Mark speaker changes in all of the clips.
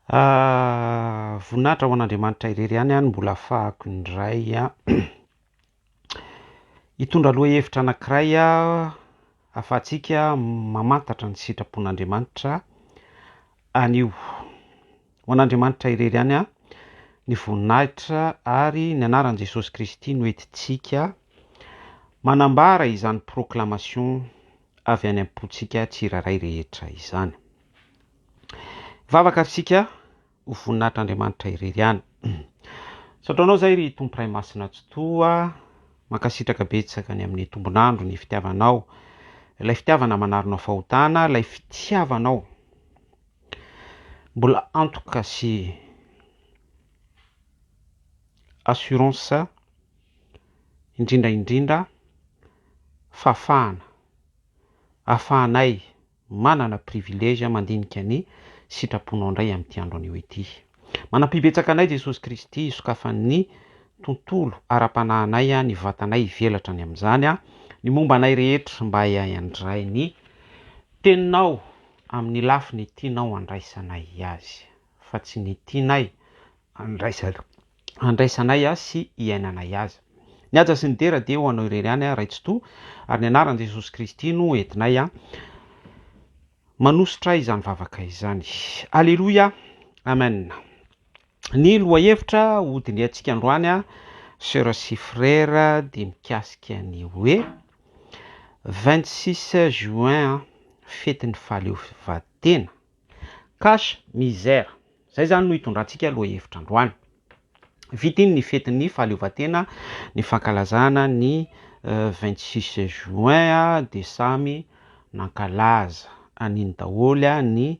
Speaker 1: Voninahitra ho an'Andriamanitra irery ihany mbola ahafahako indray hitondra lohahevitra anankiray ahafahantsika mamantatra ny sitrapon'Andriamanitra anio. Ho an'Andriamanitra irery ihany ny voninahitra ary ny anaran'i Jesosy Kristy no entintsika manambara izany proclamation avy any am-pontsika tsiraray rehetra izany. Vavaka arsika ho voninahitr'Andriamanitra irery ihany. Satraonao zay ry tomporay masina tsotoa, mankasitraka betsaka ny amin'ny tombonandro ny fitiavanao, ilay fitiavana manaronao fahotana, ilay fitiavanao mbola antoka sy assurance indrindra fahafahana ahafahanay manana privilège mandinika ny sitraponao indray amin'ity andro anio ity. Manampibetsaka anay Jesosy Kristy sokafan'ny tontolo ara-panahinay ny vatanay hivelatra ny amin'izany ny momba anay rehetra mba hiandray ny teninao amin'ny lafiny tianao andraisanay azy fa tsy ny tianay andraisanay sy hiainanay azy. Ny aja sy ny dera dia ho anao irery ihany raitsoto ary ny anaran'i Jesosy Kristy no entinay manositra izany vavaka izany. Alleluia, amen. Ny lohahevitra hodiny antsika androany sœurs sy frères dia mikasika ny hoe 26 juin fety ny fahaleovantena cache misère. Zay zany no hitondrantsika lohahevitra androany. Vitiny ny fetin'ny fahaleovantena ny fankalazana ny 26 juin dia samy nankalaza aniny daholy ny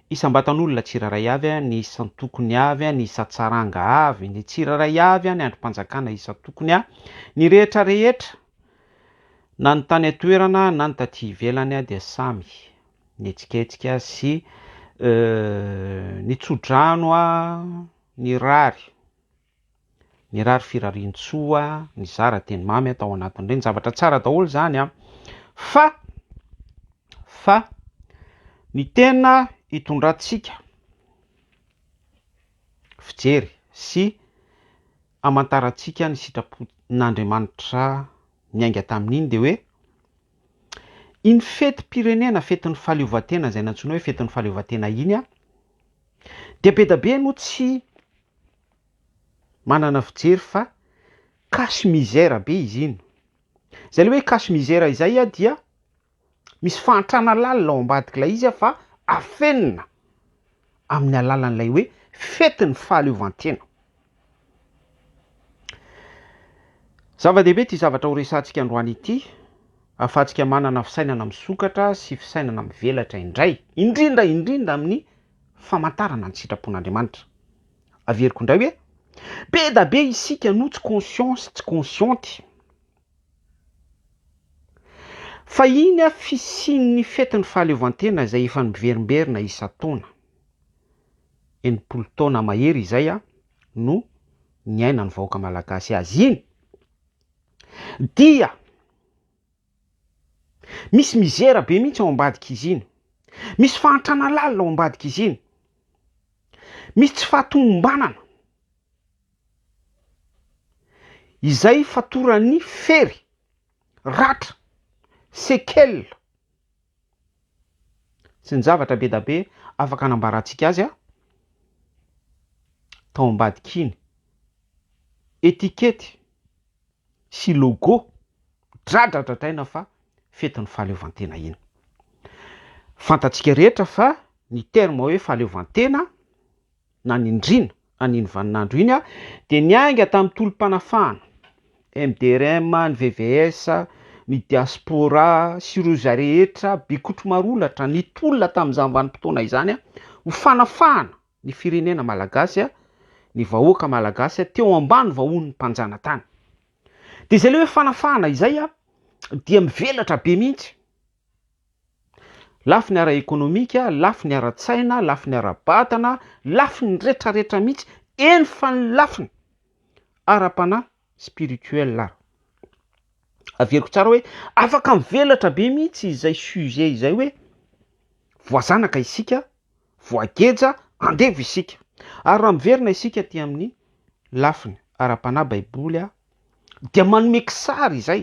Speaker 1: isam-batan'olona tsiraray avy ny isan-tokony avy ny isa-tsaranga avy ny tsiraray avy ny androm-panjakana isan-tokony ny rehetra rehetra na ny tany atoerana na ny taty ivelany dia samy nihetsiketsika sy ny tsodrano ny rary firarian-tsoa ny zara teny mamy atao anatin'ireny zavatra tsara daholo zany fa ny tena hitondrantsika fijery sy amantarantsika ny sitrapon'Andriamanitra miainga tamin'iny dia hoe iny fetim-pirenena fetin'ny fahaleovantena izay nantsoina hoe fetin'ny fahaleovantena iny dia be da be no tsy manana fijery fa cache misère be izy iny. Zay le hoe cache misère izay dia misy fahantrana lalina ao ambadik'ilay izy fa afenina amin'ny alalan'ilay hoe fetin'ny fahaleovantena. Zava-dehibe ty zavatra ho resantsika androany ity, ahafahantsika manana fisainana misokatra sy fisainana mivelatra indray, indrindra amin'ny famantarana ny sitrapon'Andriamanitra. Averiko indray hoe be da be isika no tsy conscience tsy consciente fa iny fisian'ny fetin'ny fahaleovantena izay efa miverimberina isan-taona, 80 taona mahery izay no ny aina ny vahoaka malagasy azy iny dia misy misère be mihitsy ao ambadika izy iny, misy fahantrana lalina ao ambadika izy iny, misy tsy fahatomombanana izay fatoran'ny fery ratra séquelles sy ny zavatra be da be afaka anambarantsika azy tao ambadika iny, etikety sy logo dradradradraina fa fetin'ny fahaleovantena iny. Fantatsika rehetra fa ny terme hoe fahaleovantena na nindrina aniny vaninandro iny dia niainga tamin'ny tolom-panafahana MDRM, ny VVS, ny diaspora sy roza rehetra bikotro marolatra ny tolona tamin'izany vanim-potoana izany ho fanafahana ny firenena malagasy ny vahoaka malagasy teo ambany vahon'ny mpanjana tany. Dia izay le hoe fanafahana izay dia mivelatra be mihitsy. Lafy ny ara-ekonomika, lafy ny ara-tsaina, lafy ny ara-batana, lafy ny rehetrarehetra mihitsy, eny fa ny lafiny ara-panahy spirituel. Averiko tsara hoe afaka mivelatra be mihitsy izay sujet izay hoe voazanaka isika, voageja andevo isika. Ary raha miverina isika ty amin'ny lafiny ara-panahy baiboly dia manome kisary izay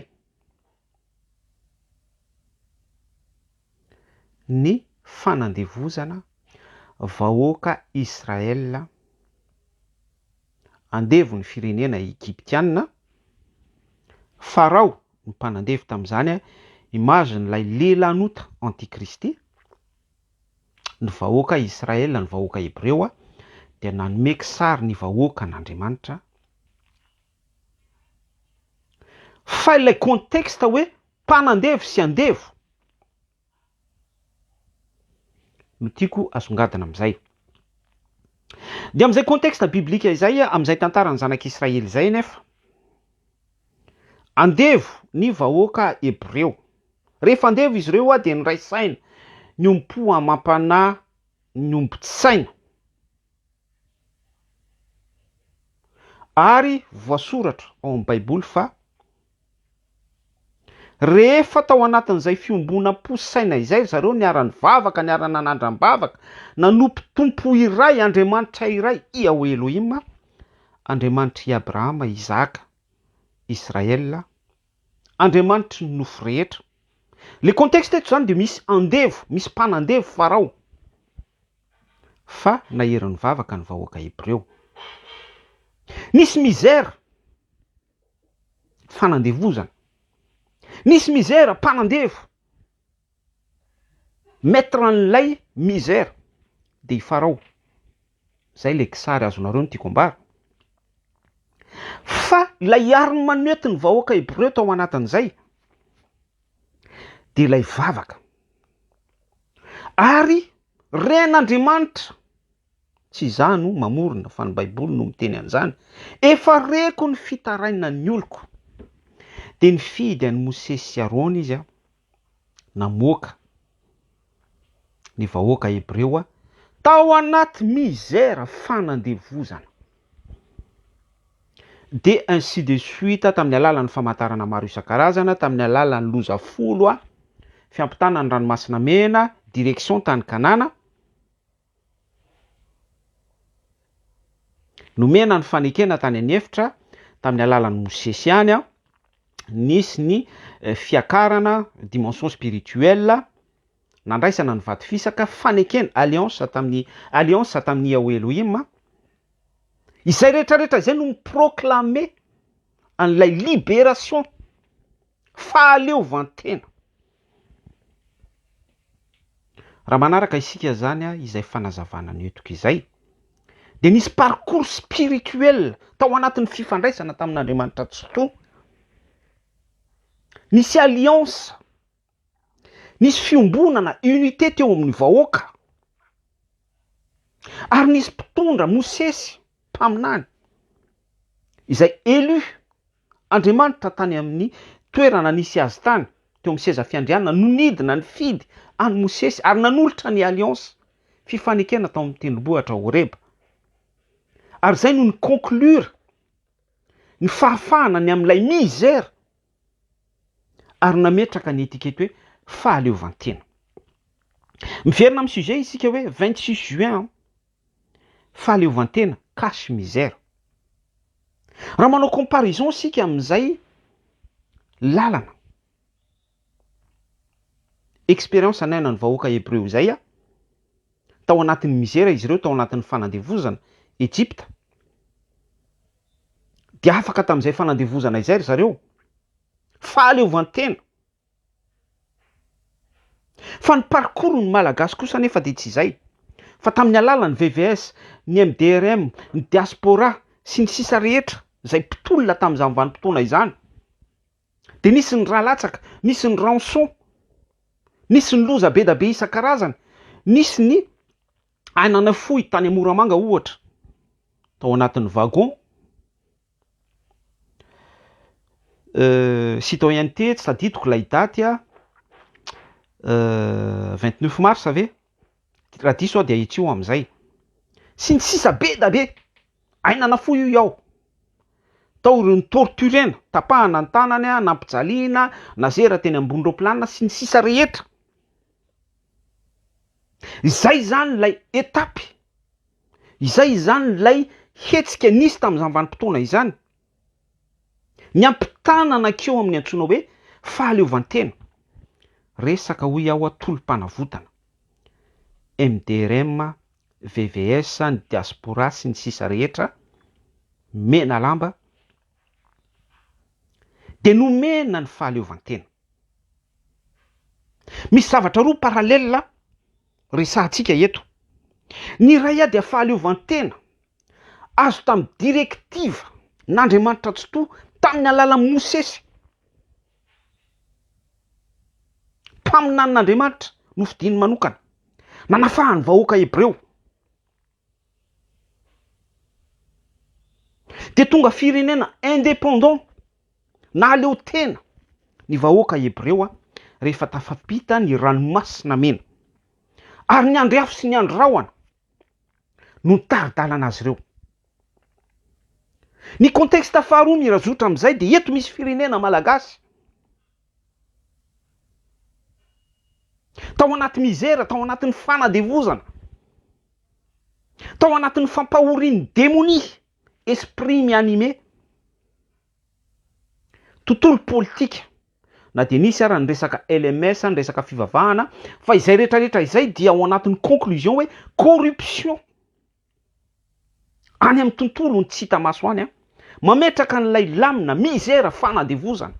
Speaker 1: ny fanandevozana vahoaka Israel andevo ny firenena Egyptianina. Farao ny mpanandevy tamin'izany image n'ilay lehilahinota antikristy. Ny vahoaka Israel, ny vahoaka Hebreo dia nanome kisary ny vahoaka an'Andriamanitra. Fa ilay contexte hoe mpanandevy sy andevo no tiako asongadina amin'izay. Dia amin'izay contexte biblika izay, amin'izay tantarany zanak'Israely izay nefa, andevo ny vahoaka Hebreo. Rehefa andevo izy ireo dia niraisaina ny ompo amam-panahy ny ombon-tsaina. Ary voasoratra ao amin'ny baiboly fa rehefa tao anatin'izay fiombonam-po-saina izay zareo niara nivavaka, niara nanandram-bavaka, nanompo tompo iray, Andriamanitra iray, Yahweh Elohim, Andriamanitra i Abrahama, Isaka, Israel, Andriamanitra ny nofo rehetra. Le contexte eto zany dia misy andevo, misy mpanandevo Farao. Fa naherin'ny vavaka ny vahoaka Hebreo. Nisy mizera fanandevozana. Nisy mizera mpanandevo. Maître an'ilay mizera dia i Farao. Zay le kisary azonareo ny tiako ambara. Fa ilay ariny manety ny vahoaka Hebreo tao anatin'izay dia ilay vavaka. Ary ren'Andriamanitra, tsy za no mamorona fa ny baiboly no miteny an'izany, efa reko ny fitaraina ny oloko. Dia nifidy an'i Mosesy sy Arona izy namoaka ny vahoaka Hebreo tao anaty mizera fanandevozana. Dia ainsi de suite tamin'ny alalan'ny famantarana maro isan-karazana, tamin'ny alalan'ny loza folo, fiampitana ny ranomasina mena, direction tany Kanana, nomena ny fanekena tany anefitra tamin'ny alalan'ny Mosesy ihany, nisy ny fiakarana dimension spirituelle, nandraisana ny vato fisaka, fanekena alliance tamin'ny Yahweh Elohim. Izay rehetrarehetra izay no miproclame an'ilay libération, fahaleovantena. Raha manaraka isika zany izay fanazavana ny etoka izay, dia nisy parcours spirituel tao anatin'ny fifandraisana tamin'Andriamanitra Tsoto. Nisy alliance, nisy fiombonana, unité teo amin'ny vahoaka. Ary nisy mpitondra Mosesy mpaminany izay élu Andriamanitra tany amin'ny toerana nisy azy tany teo amin'ny seza fiandrianana, nonidina ny fidy any Mosesy ary nanolotra ny alliance fifanekena tao amin'ny tendrombohitra Horeba. Ary zay no ny conclure ny fahafahana ny amin'ilay misère ary nametraka ny etikety hoe fahaleovantena. Miverina amin'ny sujet isika hoe 26 juin fahaleovantena cache misère. Raha manao comparaison isika amin'izay lalana expérience anaina ny vahoaka Hebreo izay tao anatin'ny misère izy ireo, tao anatin'ny fanandevozana Egypta. Dia afaka tamin'izay fanandevozana izay ry zareo, fahaleovantena. Fa ny parcours ny malagasy kosa nefa dia tsy izay. Fa tamin'ny alalan'ny VVS, ny MDRM, ny diaspora sy ny sisa rehetra izay mpitolona tamin'izany vanim-potoana izany, dia nisy ny rahalatsaka, nisy ny rançon, nisy ny loza be da be isan-karazany, nisy ny anana fohy tany Moramanga ohatra tao anatin'ny wagon. Citoyenneté, tsy tadidiko ilay daty 29 mars ave, raha diso dia etsio amin'izay. Sy ny sisa be da be, ainana fohy io iaho. Tao ny torturena, tapahana ny tanany, nampijaliana, nazera teny ambony roplanina sy ny sisa rehetra. Izay zany ilay etapy Izay izany lay hetsika nisy tamin'izany vanim-potoana izany. Ny ampitanana keo amin'ny antsoina hoe fahaleovantena. Resaka hoy aho tolom-panavotana. MDRM, VVS, ny diaspora sy ny sisa rehetra mena lamba de nomena ny fahaleovantena. Misy zavatra roa paralèle resahantsika eto. Ny ray dia fahaleovantena azo tamin'ny direktiva n'Andriamanitra Tsoto tamin'ny alalan'ny Mosesy. Mpaminan'Andriamanitra nofidiny manokana nanafahany vahoaka Hebreo. De tonga firenena indépendant nahaleo tena ny vahoaka Hebreo rehefa tafapita ny ranomasina mena. Ary ny andro afo sy ny andro rahona no taridalana azy ireo. Ny contexte faharoa mirazotra amin'izay de eto misy firenena malagasy. Tao anaty mizera, tao anatin'ny fanadevozana, tao anatin'ny fampahorian'ny démonie, esprit mi-animé, tontolo politika. Na de nisy ara ny resaka LMS, ny resaka fivavahana, fa izay rehetrarehetra izay dia ao anatin'ny conclusion hoe corruption. Any amin'ny tontolo ny tsy hita maso any, mametraka n'ilay lamina, mizera, fanadevozana.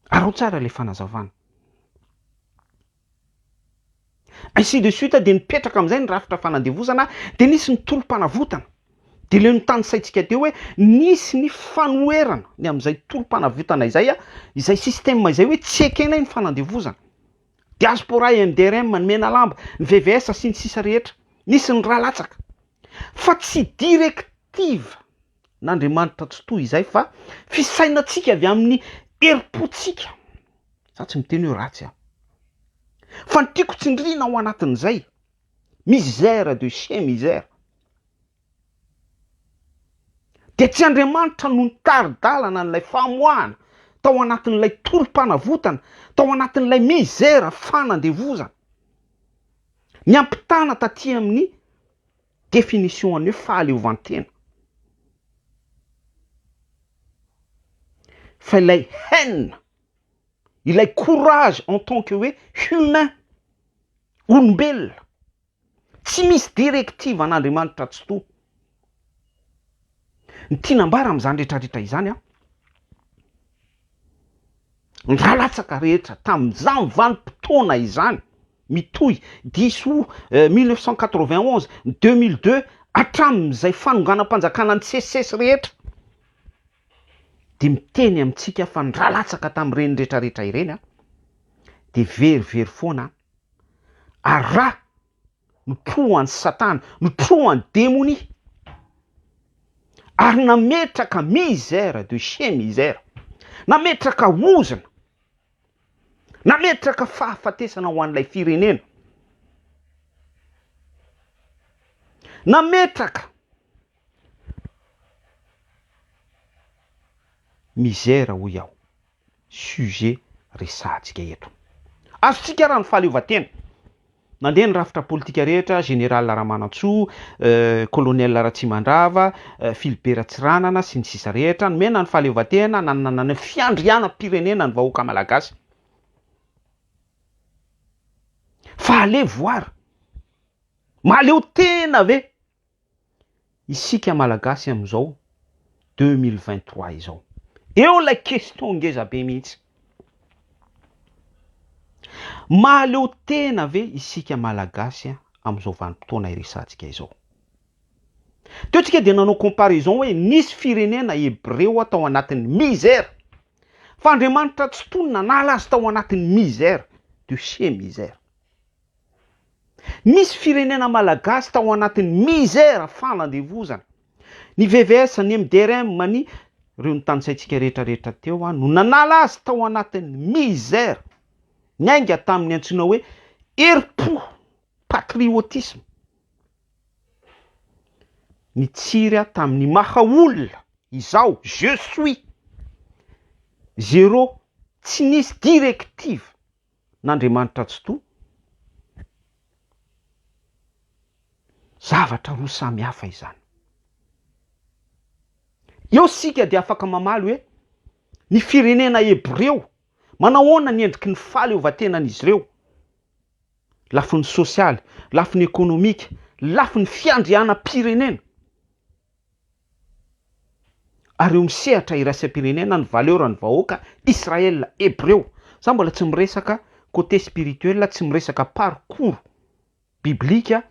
Speaker 1: Arao tsara le fanazavana. Ainsi de suite de nipetraka amin'izay ny rafitra fanadevozana, de nisy ny tolom-panavotana. De le notany saitsika teo hoe nisy ny fanoerana ny amin'izay tolom-panavotana izay, izay système izay hoe tsy ekena ny fanadevozana. Diaspora, MDRM, ny mena lamba, ny VVS sy ny sisa rehetra, nisy ny rahalatsaka. Fa tsy direktiva n'Andriamanitra Tsoto izay fa fisainatsika avy amin'ny heripotsika. Za tsy miteny hoe ratsy aho. Fa ny tiako tsindrina ao anatin'izay, misère de chez misère. De tsy Andriamanitra no nitaridalana n'ilay famoahana tao anatin'ilay tolom-panavotana, tao anatin'ilay misère fanadevozana. Ny ampitana taty amin'ny définition an'ny hoe fahaleovantena. Fa ilay haine, ilay courage en tant que hoe humain, olombelona, tsy misy directive an'Andriamanitra Tsoto. Ny tinambara amin'izany rehetrarehetra izany ny rahalatsaka rehetra tamin'izany vanim-potoana izany, mitohy 10 août 1991, 2002, hatramin'izay fanonganam-panjakana ny CCS rehetra. De miteny amintsika fa ny rahalatsaka tamin'ireny rehetrarehetra ireny de verivery foana ara notrohan'ny Satana, notrohan'ny démonie. Ary nametraka misère de chez misère, nametraka ozana, nametraka fahafatesana ho an'ilay firenena, nametraka misère hoy aho. Sujet resahantsika eto. Azontsika raha ny fahaleovantena. Nandeha ny rafitra politika rehetra, général Ramanantsoa, colonel Ratsimandrava, Philibert Ratsiranana sy ny sisa rehetra, nomena ny fahaleovantena, nanana fiandrianam-pirenena ny vahoaka malagasy. Fa alevoara, mahaleo tena ve isika malagasy amin'izao 2023 izao? Eo la question ngeza be mihitsy. Mahaleo tena ve isika malagasy amin'izao vanim-potoana iresahantsika izao? Teo tsika dia nanao comparaison hoe nisy firenena Hebreo tao anatin'ny misère. Fa Andriamanitra Tsoto nanala azy tao anatin'ny misère de chez misère. Misy firenena malagasy tao anatin'ny misère fanadevozana. Ny VVS, ny MDRM, ny reo ny tanitsaitsika rehetrarehetra teo no nanala azy tao anatin'ny misère. Nyainga tamin'ny antsoina hoe heripo, patriotisme. Nitsiry tamin'ny maha olona izao, je suis. Zéro, tsy nisy directive n'Andriamanitra Tsoto zavatra roa samy hafa izany. Eo sika dia afaka mamaly hoe ny firenena hebreo manao ahoana ny endriky ny fahaleovantenan'izy ireo, lafiny sosialy, lafiny ekonomika, lafiny fiandrianam-pirenena. Ary eo misehatra iraisam-pirenena ny valeur ny vahoaka Israel hebreo. Za mbola tsy miresaka côté spirituel, tsy miresaka parcours biblika,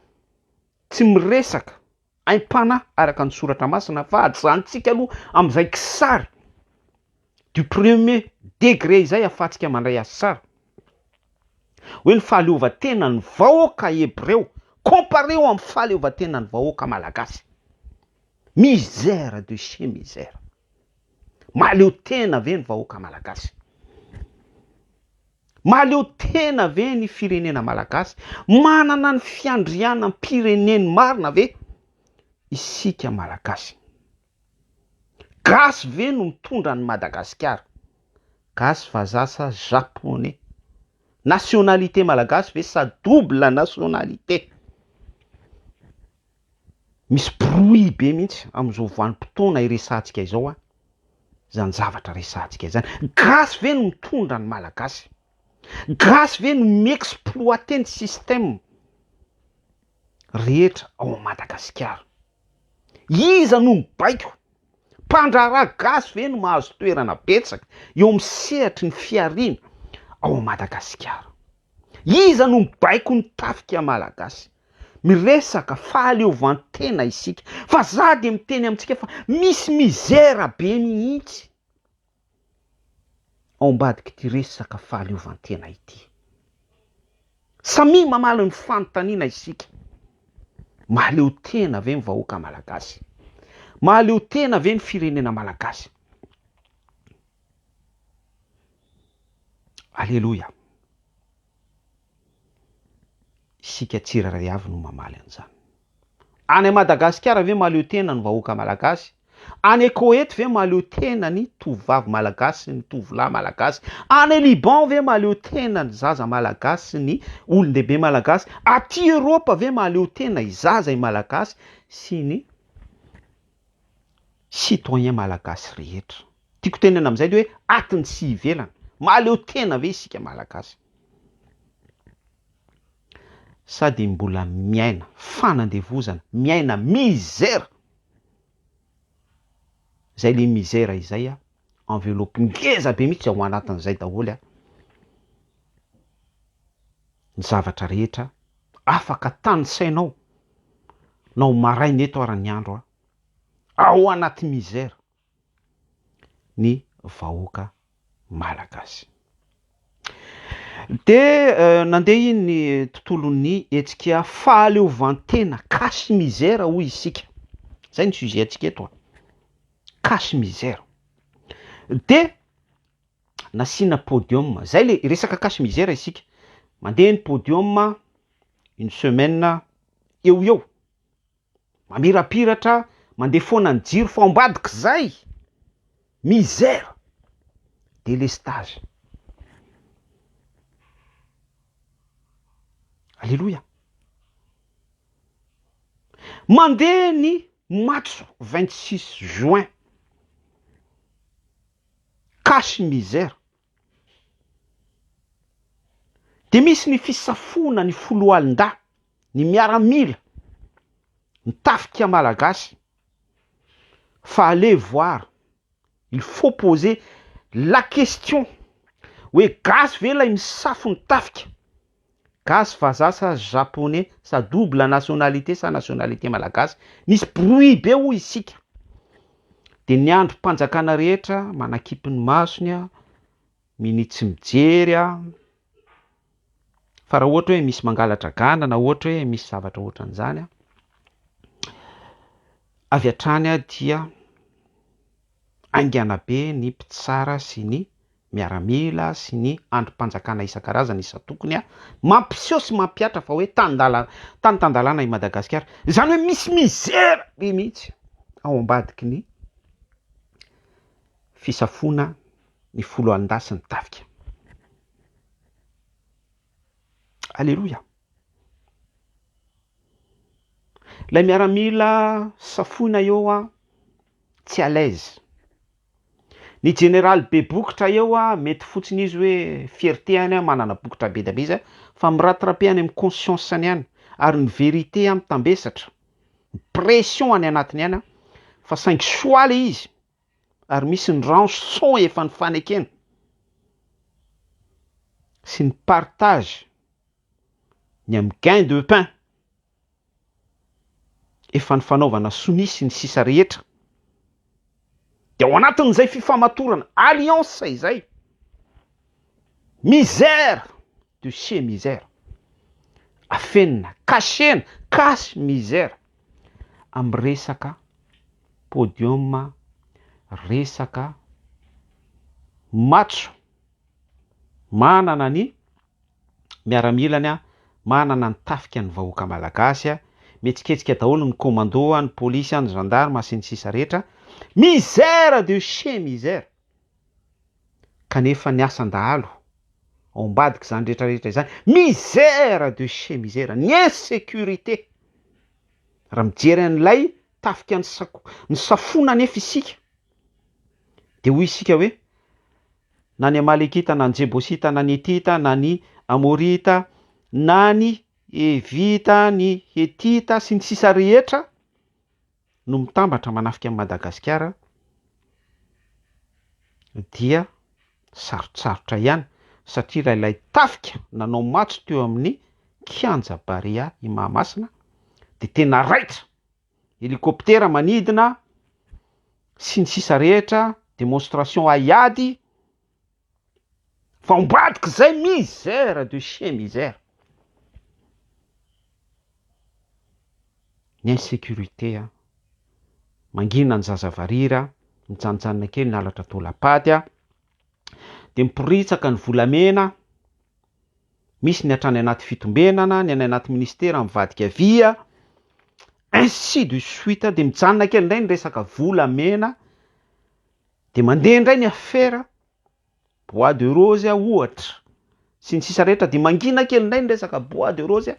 Speaker 1: tsy miresaka aim-pana araka ny soratra masina, fa ajantsika aloha amin'izay kisary du premier degré izay ahafahantsika mandray azy sara. Hoe ny fahaleovantena ny vahoaka hebreo comparé amin'ny fahaleovantena ny vahoaka malagasy. Misère de chez misère. Mahaleo tena ve ny vahoaka malagasy? Mahaleo tena ve ny firenena malagasy? Manana ny fiandrianam-pireneny marina ve isika malagasy? Gasy ve no mitondra ny Madagasikara? Gasy vazaha sa japonais? Nationalité malagasy ve sa double nationalité? Misy bruit be mihitsy amin'izao vanim-potoana iresantsika izao zany zavatra resantsika izany. Gasy ve no mitondra ny malagasy? Gasy ve no miexploiter ny système rehetra ao Madagasikara? Iza no mibaiko? Mpandraharaha gasy ve no mahazo toerana betsaka eo misehatry ny fiariana ao Madagasikara? Iza no mibaiko ny tafika malagasy? Miresaka fahaleovantena isika, fa za de miteny amintsika fa misy mizera be mihitsy ao ambadiky ty resaka fahaleovantena ity. Samy mamaly ny fanontaniana isika. Mahaleo tena ve ny vahoaka malagasy? Mahaleo tena ve ny firenena malagasy? Alléluia. Isika tsirairay avy no mamaly an'izany. Any Madagasikara ve mahaleo tena ny vahoaka malagasy? Any Koweto ve mahaleo tena ny tovovavy malagasy, ny tovolahy malagasy? Any Liban ve mahaleo tena ny zaza malagasy, ny olon-dehibe malagasy? Aty Europa ve mahaleo tena izaza malagasy sy ny citoyen malagasy rehetra? Tiako tenena amin'izay hoe atiny sy ivelany. Mahaleo tena ve isika malagasy? Sady mbola miaina fanandevozana, miaina misère. Zay le misère izay enveloppe ngeza be mihitsy ao anatin'izay daholo ny zavatra rehetra afaka tanisainao nao maraina eto arany andro ao anaty misère ny vahoaka malagasy. De nandeha ny tontolon'ny etsika fahaleovantena cache misère hoy isika. Zay ny sujet atsika eto cache misère. De nasina podium, zay le resaka cache misère isika. Mandeha ny podium une semaine eo. Mamirapiratra, mandeha foana ny jiro fa ambadiky zay. Misère. Délestage. Alléluia. Mandeha ny match 26 juin. Cache misère. De misy ny fisafona ny folo alin-da, ny miaramila, ny tafika malagasy. Fa allez voir, il faut poser la question. Hoe gasy ve lay misafo ny tafika? Gasy vazaha sa japonais, sa double nationalité sa nationalité malagasy. Misy bruit be hoy isika. De ny andro mpanjakana rehetra manakipy ny masony, minitsy mijery fa raha ohatra hoe misy mangalatra gana na ohatra hoe misy zavatra ohatran'izany avy hatrany dia aingana be ny mpitsara sy ny miaramila sy ny androm-panjakana isan-karazany isa-tokony mampiseho sy mampiatra fa hoe tany-tandalana i Madagasikara. Zany hoe misy misère be mihitsy ao ambadiky ny fisafona ny folo alin-da sy ny tafika. Alléluia. Lay miaramila safoina eo a tsy à l'aise. Ny général be bokotra eo a mety fotsiny izy hoe fierté any manana bokotra be da be izy fa miratirapy any amin'ny conscience any any ary ny vérité mitambesatra. Pression any anatiny any fa saingy soa le izy ary misy ny rançon efa ny fanekena sy ny partage ny amin'ny gain de pain efa ny fanaovana sonisy ny sisa rehetra. De ao anatin'izay fifamatorana alliance izay misère de chez misère afenina kasena cache misère amin'ny resaka podium resaka matso manana ny miaramilany manana ny tafika ny vahoaka malagasy mietsiketsika daholo ny commando ny polisy ny gendarme sy ny sisa rehetra misère de chez misère kanefa ny asan-dahalo ao ambadika zany rehetrarehetra izany misère de chez misère ny insécurité raha mijery an'ilay tafika ny safona nefa isika de hoy isika hoe na ny Amalekita na ny Jebosita na ny Etita na ny Amorita na ny Evita ny Hetita sy ny sisa rehetra no mitambatra manafika amin'ny Madagasikara dia sarotsarotra ihany satria ilay tafika nanao matso teo amin'ny kianja Barea i Mahamasina de tena raitra hélicoptère manidina sy ny sisa rehetra démonstration aiady fa ambadika zay misère de chez misère ny insécurité mangina ny zazavarira mijanonjanona kely ny alatra tolapady de miporitsaka ny volamena misy ny hatrany anaty fitombenana ny any anaty ministera mivadika via ainsi de suite de mijanona kely indray ny resaka volamena de mandeha indray ny affaire bois de rose ohatra sy ny sisa rehetra de mangina kely indray ny resaka bois de rose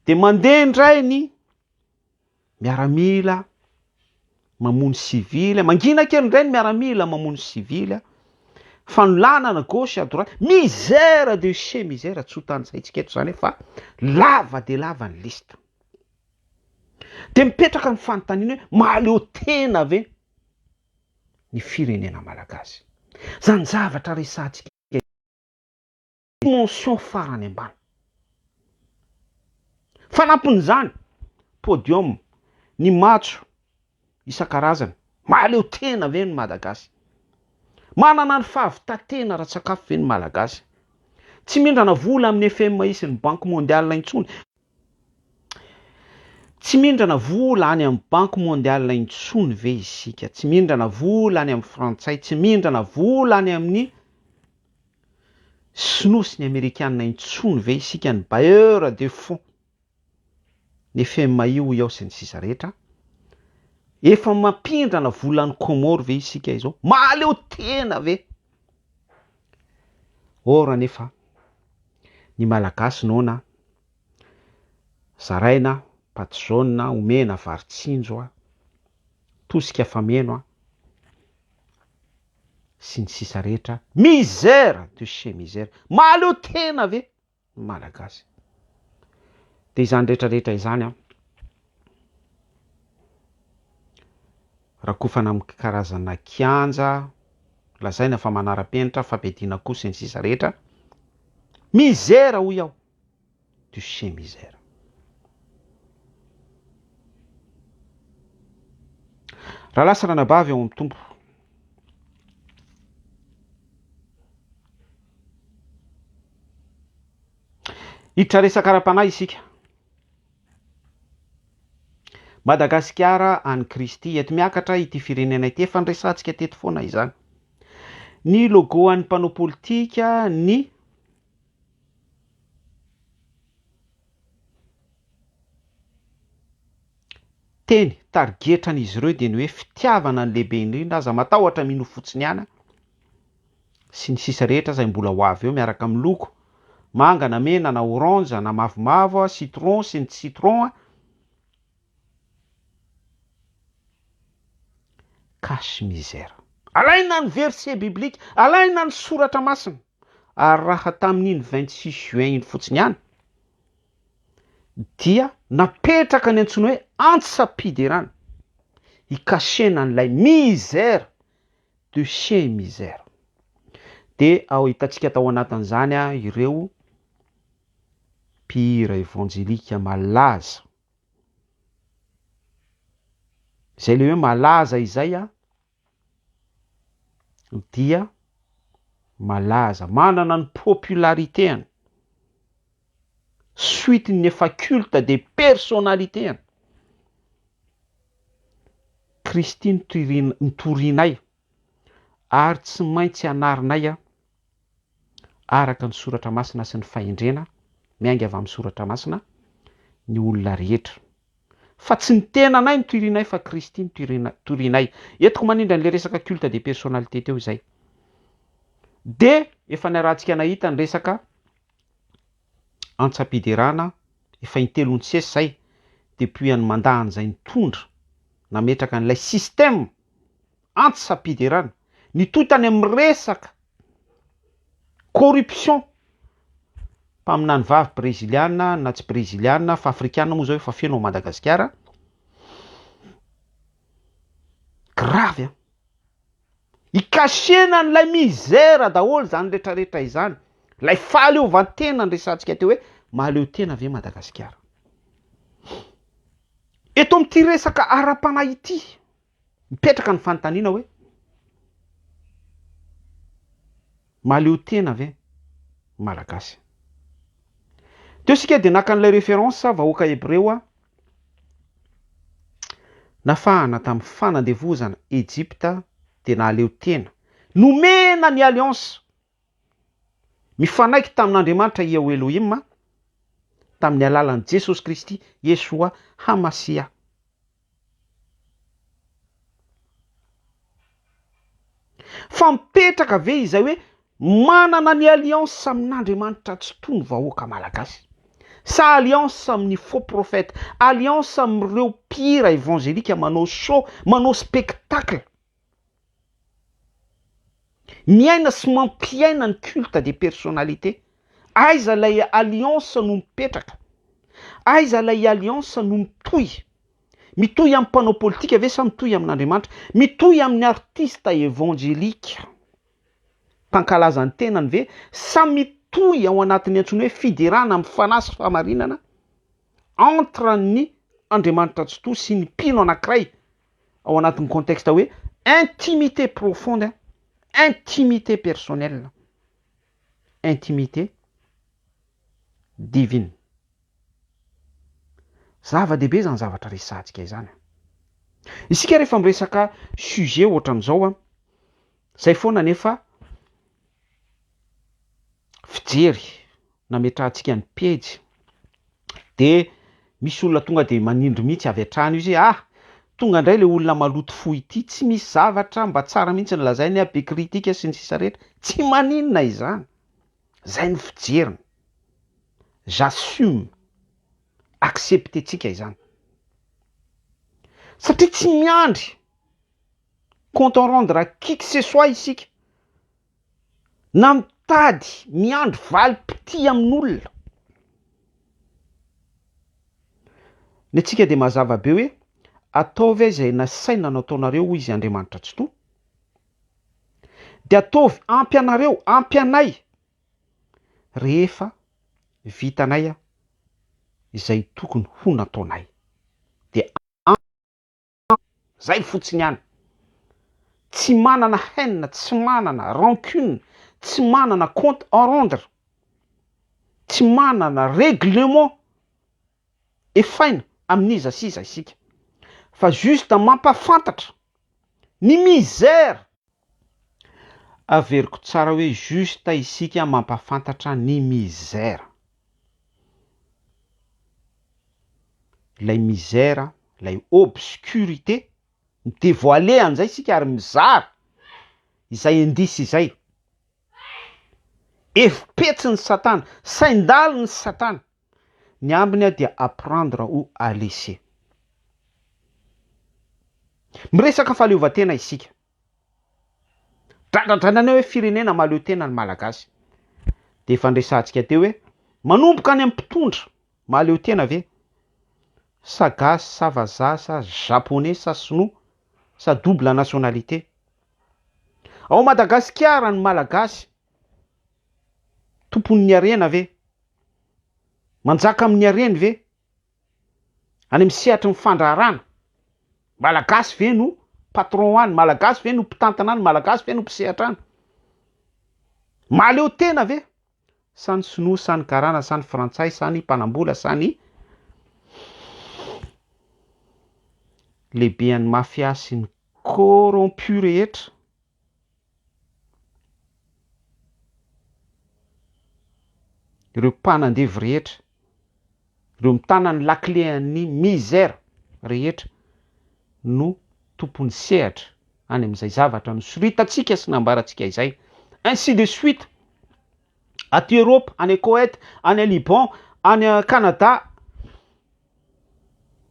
Speaker 1: de mandeha indray ny miaramila mamono civile mangina kely indray ny miaramila mamono civile fanolanana gauche à droite misère de chez misère tsy ho tanysaitsika eto zany fa lava de lava ny lista de mipetraka ny fanontaniana hoe mahaleo tena ve ny firenena malagasy zany zavatra resantsika dimension farany ambany fanampon'izany podium ny matso isan-karazany mahaleo tena ve ny Malagasy manana ny fahavitatena ra-tsakafo ve ny Malagasy tsy mindrana vola amin'ny FMI isy ny Banque mondiale intsony tsy mindrana vola any amin'ny Banque mondiale intsony ve isika tsy mindrana vola any amin'ny frantsay tsy mindrana vola any amin'ny sinoa sy ny amerikanina intsony ve isika ny bailleur de fonds ny FMI io ao sy ny sisa rehetra efa mampindrana volany Comore ve isika izao mahaleo tena ve ora nefa ny malagasy nona zaraina paty jaune omena varitsinjo tosika fameno sy ny sisa rehetra misère de chez misère mahaleo tena ve malagasy de izany rehetrarehetra izany rakofana amin'ny karazana kianja lazaina fa manara-penitra fampidina kosa ny sisa rehetra misère hoy aho de chez misère raha lasa ranabavy ao amin'ny tompo hiditra resaka ara-panahy isika Madagasikara any Kristy eto miakatra ity firenena ity efa nresantsika teto foana izany ny logo an'ny mpanao politika ny teny targetran'izy ireo dia ny hoe fitiavana ny lehibe indrindra aza matahotra mino fotsiny ihany sy ny sisa rehetra izay mbola ho avy eo miaraka amin'ny loko manga na mena na orange na mavomavo citron sy ny citron cache misère. Alaina ny verset biblique, alaina ny soratra masina. Ary raha tamin'iny 26 juin iny fotsiny ihany dia napetraka ny antsoina hoe antsapiderana hikasena an'ilay misère de chez misère. De ao hitantsika tao anatin'izany ireo mpihira evanjelika malaza. Zay le hoe malaza izay dia malaza, manana ny popularitéany, suite-ny efa culte de personnalitéany. Christine Torinay, ary tsy maintsy anarinay araka ny soratra masina sy ny fahendrena, miainga avy amin'ny soratra masina, ny olona rehetra. Fa tsy ny tenanay ny Torinay fa Christine Torinay. Etiko manindra an'le resaka culte de personnalité teo izay. De efa niarahantsika nahita ny resaka antsapiderana efa intelony sesy zay depuis any mandahany zay nitondra nametraka an'ilay système antsapiderana nitotany amin'ny resaka corruption mpamina ny vavy brésiliana na tsy brésiliana fa afrikana moa zao efa feno ao Madagasikara. Grave ikasena n'ilay misère daholo zany rehetrarehetra izany. Lay fahaleovantena ny resantsika teo hoe mahaleo tena ve Madagasikara. Eto amin'ity resaka ara-panahy ity mipetraka ny fanontaniana hoe mahaleo tena ve Malagasy. Teo sika dia naka an'ilay référence vahoaka Hebreo nafahana tamin'ny fanandevozana Egypta dia nahaleo tena nomena ny alliance mifanaiky tamin'Andriamanitra Yahweh Elohim tamin'ny alalan'i Jesosy Kristy Yeshua Hamasia. Fa mipetraka ve izay hoe manana ny alliance amin'Andriamanitra tsy toy ny vahoaka malagasy, sa alliance amin'ny faux prophète, alliance amin'ireo mpihira évangélika manao show, manao spectacle, miaina sy mampiaina ny culte de personnalité. Aiza lay alliance no mipetraka, aiza lay alliance no mitohy amin'ny mpanao politika ve sa mitohy amin'Andriamanitra, mitohy amin'ny artiste évangélika mpankalaza ny tenany ve sa mitohy ao anatin'ny antsoina hoe fiderana amin'ny fanahy sy famarinana entre ny Andriamanitra tsy toy sy ny mpino anankiray ao anatin'ny contexte hoe intimité profonde, intimité personnelle, intimité divine. Zava-dehibe zany zavatra resantsika izany. Isika rehefa miresaka sujet ohatran'izao zay foana nefa fijery nametrahantsika ny pejy de misy olona tonga de manindry mihitsy avy hatrany izy tonga indray le olona maloto fo ity tsy misy zavatra mba tsara mihitsy ny lazainy be kritika sy ny sisa rehetra. Tsy maninona izany, zay ny fijeriny. J'assume acceptentsika izany satria tsy miandry compte en rendre qui que ce soit isika na mitady miandry valim-pity amin'olona. Ny antsika dia mazava be hoe ataovy izay nasaina nataonareo hoy izy Andriamanitra tsy toa, dia ataovy ampy anareo, ampy anay rehefa vitanay izay tokony ho nataonay. Dia zay fotsiny ihany. Tsy manana haine, tsy manana rancune, tsy manana compte en rendre, tsy manana règlement efaina amin'iza siza isika, fa juste mampafantatra ny misère. Averiko tsara hoe juste isika mampafantatra ny misère. Lay misère, lay obscurité dévoilé an'izay isika ary mizara izay indisy izay. Efipetsin'ny Satana, saindalin'ny Satana. Ny ambiny dia apprendre ou à laisser. Miresaka fahaleovantena isika. Drandrandrandrana hoe firenena mahaleo tena ny malagasy. De efa ndresantsika teo hoe manomboka any amin'ny mpitondra mahaleo tena ve? Sa gasy, sa vazaha, sa japonais, sa sinoa, sa double nationalité. Ao Madagasikara ny malagasy tompon'ny harena ve? Manjaka amin'ny hareny ve? Any amin'ny sehatry ny fandraharana. Malagasy ve no patron any? Malagasy ve no mpitantana any? Malagasy ve no mpisehatra any? Mahaleo tena ve? Sa ny sinoa, sa ny garana, sa ny frantsay, sa ny mpanambola, sa ny lehibe an'ny mafia sy ny corrompu rehetra. Ireo mpanandevy rehetra, ireo mitana ny lakle an'ny misère rehetra no tompony sehatra any amin'izay zavatra nosoritatsika sy nambarantsika izay. Ainsi de suite. Aty Europe, any Koweït, any Liban, any Canada.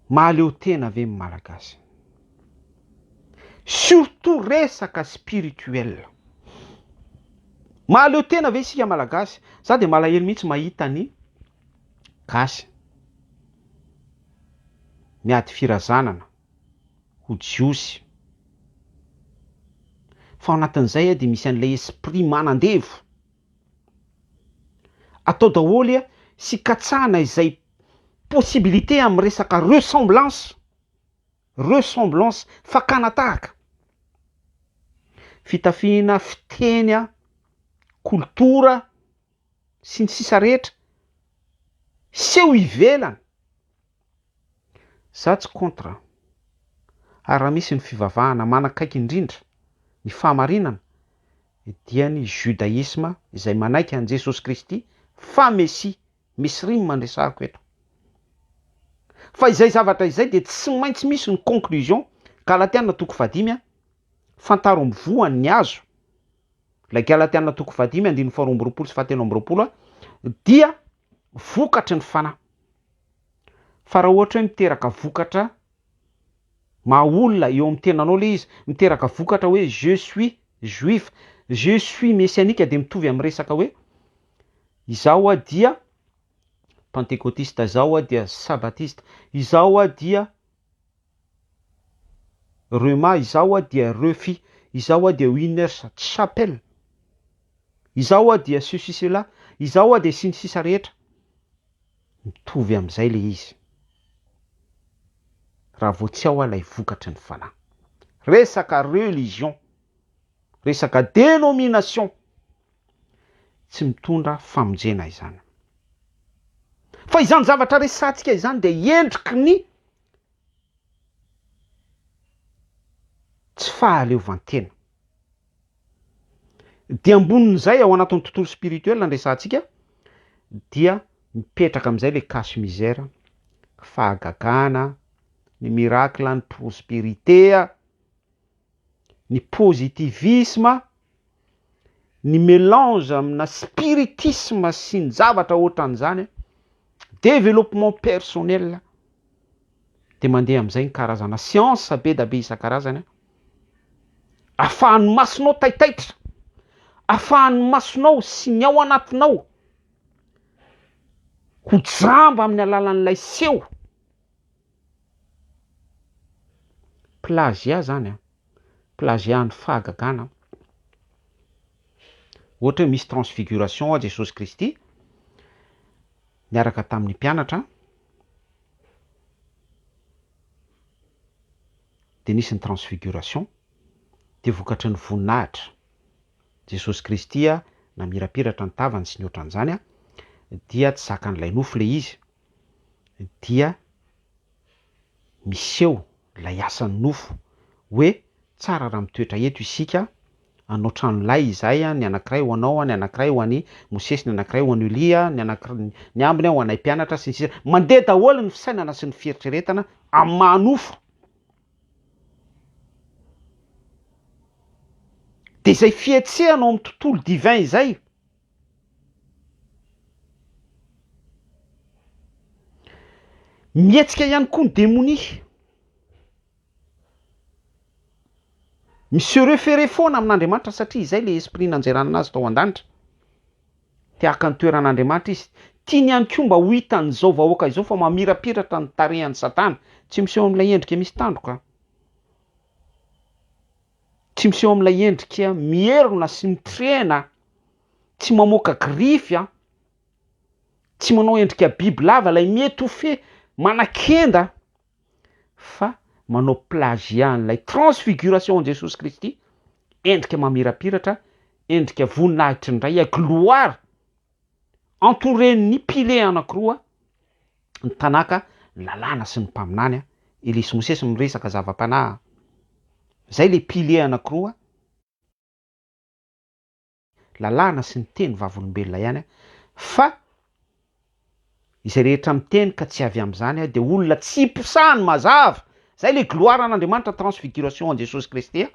Speaker 1: Mahaleo tena ve malagasy? Surtout resaka spirituel. Mahaleo tena ve isika malagasy? Za de malahelo mihitsy mahita ny gasy miady firazanana ho jiosy. Fa anatin'izay de misy an'ilay esprit manandevo. Atao daholy sy katsahana izay possibilité amin'ny resaka ressemblance. Ressemblance fakanatahaka. Fitafihana fiteny, kultura sy ny sisa rehetra seho ivelany. Za tsy contre. Ary raha misy ny fivavahana manakaiky indrindra ny fahamarinana dia ny judaïsme izay manaiky an Jesosy Kristy fa Messia, misy rimy mandresahako eto. Fa izay zavatra izay de tsy maintsy misy ny conclusion. Galatiana 5:5 fantaro amin'ny voany ny azo. La Galatiana 5:5 2 sy 7 dia vokatry ny fanahy. Fa raha ohatra hoe miteraka vokatra maolona eo amin'ny tenanao le izy, miteraka vokatra hoe je suis juif, je suis messianique, de mitovy amin'ny resaka hoe izaho dia pentecôtiste, izaho dia sabatiste, izaho dia rema, izaho dia refi, izaho dia winners chapel, izaho dia ceci cela, izaho dia sy ny sisa rehetra. Mitovy amin'izay le izy. Raha vao tsy ao ilay vokatry ny fanahy. Resaka religion, resaka dénomination tsy mitondra famonjena izany. Fa izany zavatra resantsika izany de endriky ny tsy fahaleovantena. Dia ambonin'izay ao anatin'ny tontolo spirituel andresantsika dia mipetraka amin'izay le cache misère, fahagagana, ny miracle, ny prospérité, ny positivisme, ny mélange amina spiritisme sy ny zavatra ohatran'izany, développement personnel, de mandeha amin'izay ny karazana science be da be isan-karazany. Ahafahan'ny masonao taitaitra, ahafahan'ny masonao sy ny ao anatinao ho jamba amin'ny alalan'ilay seho. Plagia zany, plagia ny fahagagana. Ohatra hoe misy transfiguration a Jesosy Kristy niaraka tamin'ny mpianatra, de nisy ny transfiguration, de vokatry ny voninahitra. Jesosy Kristy namirapiratra ny tavany sy ny ohatran'izany, dia tsy zakan'ilay nofo le izy, dia miseho lay asan'ny nofo hoe tsara raha mitoetra eto isika, anao trano lay izay, ny anankiray ho anao, ny anankiray ho an'ny Mosesy, ny anankiray ho an'ny Elia, ny ambiny ho anay mpianatra sy ny sisa. Mandeha daholo ny fisainana sy ny fieritreretana amin'ny mahanofo. De izay fietsehanao amin'ny tontolo divin izay mietsika ihany koa ny démonie. misy référé foana amin'Andriamanitra satria izay le esprit nanjairana anazy tao an-danitra. Tiaka ny toeran'Andriamanitra izy. Tiany ihany koa mba ho hitan'izao vahoaka izao fa mamirapiratra ny tarehan'ny Satana. Tsy miseho amin'ilay endrika misy tandroka. Tsy miseho amin'ilay endrika mierona sy mitrena. Tsy mamoaka grify a. Tsy manao endrika biby lava lay miétouffé manakenda. Fa manao plagiat lay transfiguration de Jesosy Kristy. Endrika mamirapiratra, endrika voninahitry ndray a gloire. Entouré ny pilier anankiroa, ny tanaka, ny lalàna sy ny mpaminany. Elisy Mosesy miresaka zava-panahy. Zay le pilier anankiroa. Lalàna sy ny teny vavolombelona ihany. Fa izay rehetra miteny ka tsy avy amin'izany de olona tsy posahany mazava. Zay le gloire an'Andriamanitra, transfiguration de Jesosy Kristy.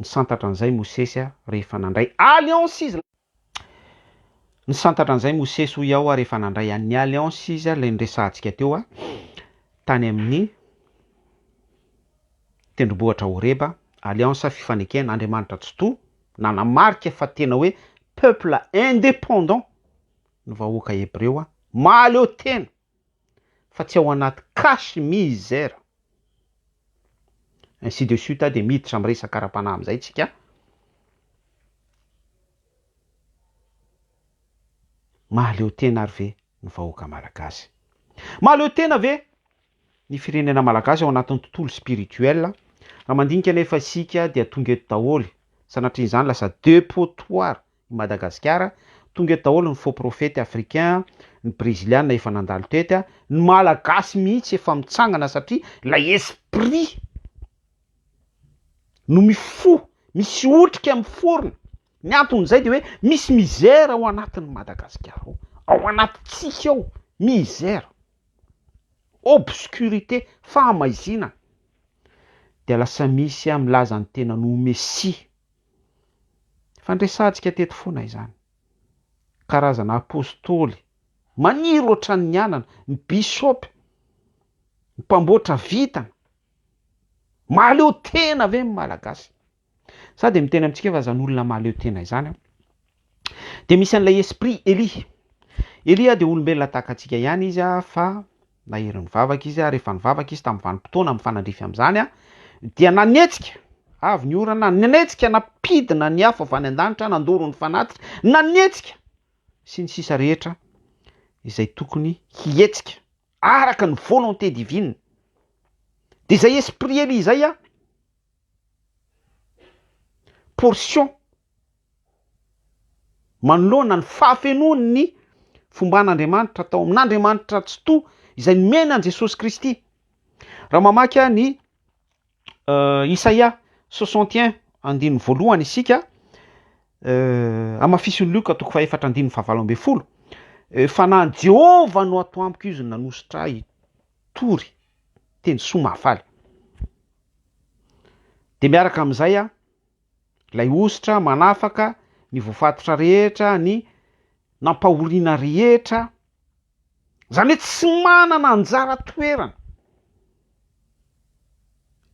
Speaker 1: Ny santatra an'izay Mosesy rehefa nandray alliance izy. Ny santatra an'izay Mosesy ho iaho rehefa nandray ny alliance izy ilay nresahantsika teo tany amin'ny tendrombohitra Horeba. Alliance fifanekena Andriamanitra tsy to nanamarika fa tena hoe peuple indépendant ny vahoaka Hebreo mahaleo tena fa tsy ao anaty cache misère. Ainsi de suite de miditra miresaka ara-panahy amin'izay tsika. Mahaleo tena ary ve ny vahoaka malagasy. Mahaleo tena ve ny firenena malagasy ao anatin'ny tontolo spirituel. Raha mandinika nefa isika dia tonga eto daholo. Sanatrian'izany lasa dépotoir i Madagasikara. Tonga eto daholo ny faux prophète africain, ny brésiliana efa nandalo tety, ny malagasy mihitsy efa mitsangana satria lay esprit no mifo, misy otrika miforona. Ny anton'izay de hoe misy misère ao anatin'ny Madagasikara. Ao anatintsika ao, misère, obscurité, fahamaizina. De lasa misy milaza ny tena no Messia. Fandresantsika teto foana izany. Karazana apôstôly maniry ohatran'ny nianana, ny bisopy, ny mpamboatra vitana. Mahaleo tena ve ny malagasy. Sady miteny amintsika fa zan'olona mahaleo tena izany. De misy an'ilay esprit Eli. Eli de olombelona tahaka antsika ihany izy fa nahery nivavaka izy rehefa nivavaka izy tamin'ny vanim-potoana mifanandrify amin'izany dia nanetsika avy ny orana, nanetsika napidina ny hafa avy any an-danitra, nandoro ny fanatika, nanetsika sy ny sisa rehetra izay tokony hietsika araka ny volonté divine. De zay esprit Eli zay portion manoloana ny fahafenony ny fomban'Andriamanitra tao amin'Andriamanitra tsy to izay nomena an Jesosy Kristy. Raha mamaky ny Isaia 61 andiny voalohany isika amafisy Luka toko fa 4:7. Fanahy Jehova no ato amiko izy nanositra tory teny soa mahafaly. De miaraka amin'izay lay ositra manafaka ny voafatotra rehetra, ny nampahoriana rehetra, zany hoe tsy manana anjara toerana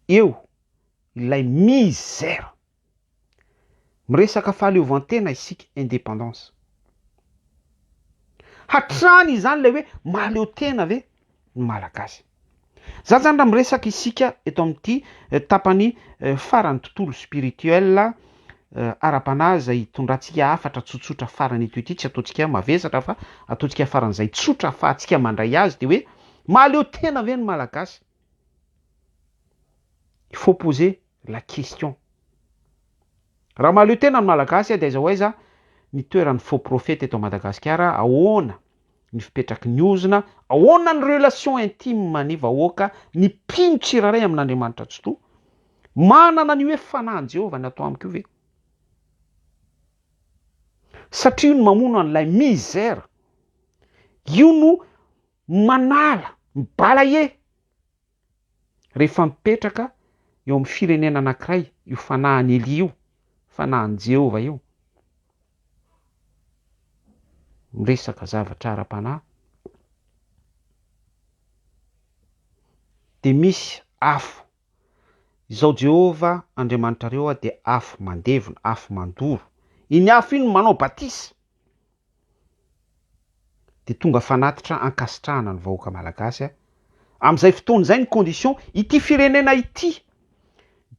Speaker 1: eo ilay misère. Miresaka fahaleovantena isika indépendance. Hatrany izany le hoe mahaleo tena ve ny malagasy. Za zany raha miresaka isika eto amin'ity tapany farany tontolo spirituel ara-panahy zay tondrantsika afatra tsotsotra farany eto ity, tsy ataontsika mavesatra fa ataontsika faran'izay tsotra afahantsika mandray azy de hoe mahaleo tena ve ny malagasy. Il faut poser la question. Raha mahaleo tena ny malagasy de aiza ho aiza ny toeran'ny faux prophète eto Madagasikara, ahoana ny fipetraky ny ozona, ahoana ny relation intime ny vahoaka, ny mpino tsiraray amin'Andriamanitra tsy to, manana ny hoe fanahin Jehova ny atao amiko ve. Satria io no mamono an'ilay misère. Io no manala, mibalaye rehefa mipetraka eo amin'ny firenena anankiray io fanahany Eli io, fanahany Jehova io. Miresaka zavatra ara-panahy. De misy afo Izao Jehova Andriamanitrareo dia afo mandevona, afo mandoro. Iny afo iny manao batisa. Dia tonga fanatitra ankasitrahana ny vahoaka malagasy. Amin'izay fotoana izay ny condition ity firenena ity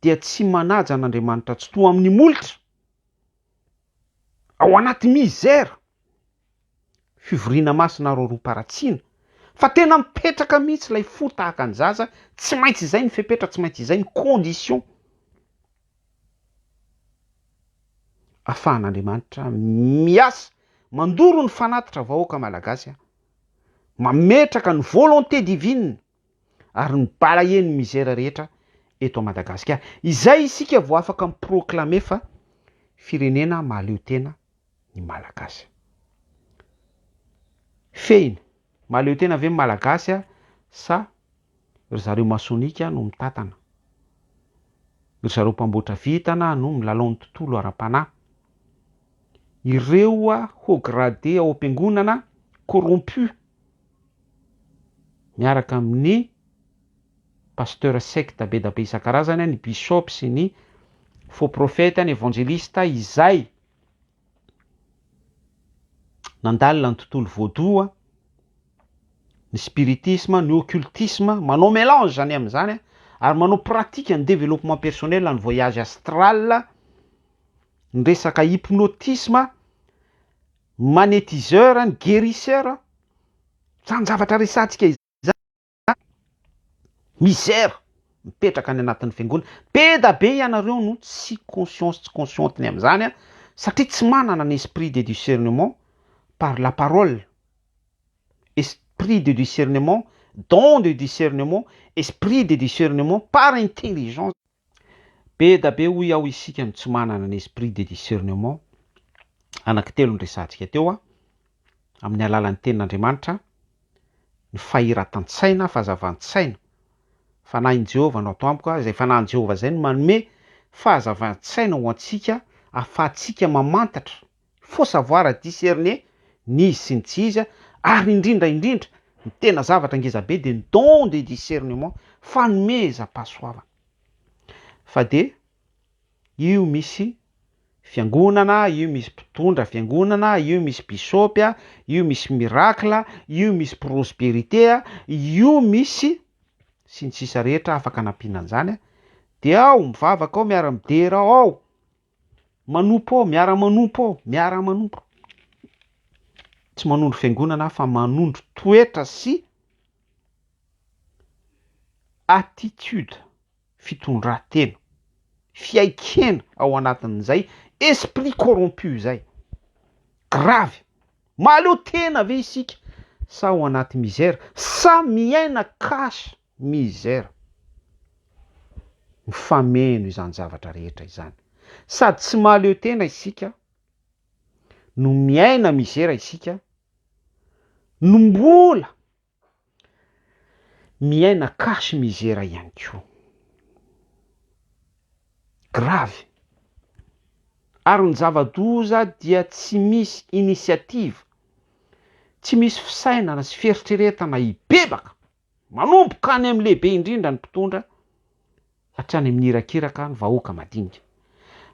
Speaker 1: dia tsy manaja an'Andriamanitra, tsy toa amin'ny molotra. Ao anaty mizera. Fivoriana masina roaroa-paratsiana. Fa tena mipetraka mihitsy ilay fo tahaka ny zaza, tsy maintsy izay ny fepetra, tsy maintsy izay ny condition. Ahafahan'Andriamanitra miasa mandoro ny fanatitra vahoaka malagasy, mametraka ny volonté divine ary ny balayen'ny mizera rehetra eto Madagasikara. Izay isika vao afaka miproclamer fa firenena mahaleo tena ny malagasy. Fehiny, mahaleo tena ve malagasy sa ry zareo masonika no mitatana, ry zareo mpamboatra vitana no milalao ny tontolo ara-panahy, ireo haut gradé ao am-piangonana corrompu miaraka amin'ny pasteur secte be da be isan-karazany, ny bishop sy ny faux prophète, ny évangéliste izay nandalina ny tontolo voadoa, ny spiritisme, ny occultisme, manao mélange zany amin'izany ary manao pratique ny développement personnel, ny voyage astral, ny resaka hypnotisme, magnétiseur, ny guérisseur, zany zavatra resantsika izany. Misère mipetraka any anatin'ny fiangonana. Be da be ianareo no tsy conscience, tsy conscientiny amin'izany satria tsy manana ny esprit de discernement par la parole, esprit de discernement, don de discernement, esprit de discernement par intelligence. Be da be hoy aho isika no tsy manana ny esprit de discernement. Anankitelo ny resantsika teo amin'ny alalan'ny tenin'Andriamanitra, ny fahiratan-tsaina, fahazavan-tsaina. Fanahin Jehova no atao amiko, izay fanahin Jehova izay no manome fahazavan-tsaina ho antsika, ahafahantsika mamantatra, faut savoir discerner ny izy sy ny tsy izy, ary indrindra ny tena zavatra ngezabe dia ny don de discernement, fanomezam-pahasoavana. Fa de io misy fiangonana, io misy mpitondra fiangonana, io misy bishop, io misy miracle, io misy prospérité, io misy sy ny sisa rehetra afaka nampiana an'izany, dia ao mivavaka ao, miara-midera ao, manompo ao, miara-manompo ao, miara-manompo. Tsy manondro fiangonana fa manondro toetra sy attitude, fitondran-tena, fiaikena ao anatin'izay esprit corrompu izay. Grave. Mahaleo tena ve isika sa ao anaty misère, sa miaina kasy misère? Mifameno izany zavatra rehetra izany. Sady tsy mahaleo tena isika no miaina misère isika, no mbola miaina kasy misère ihany koa. Grave. Ary ny zava-doza dia tsy misy initiative, tsy misy fisainana sy fieritreretana hibebaka, manomboka any amin'ny lehibe indrindra ny mpitondra, hatrany amin'ny irakiraka ny vahoaka madinika.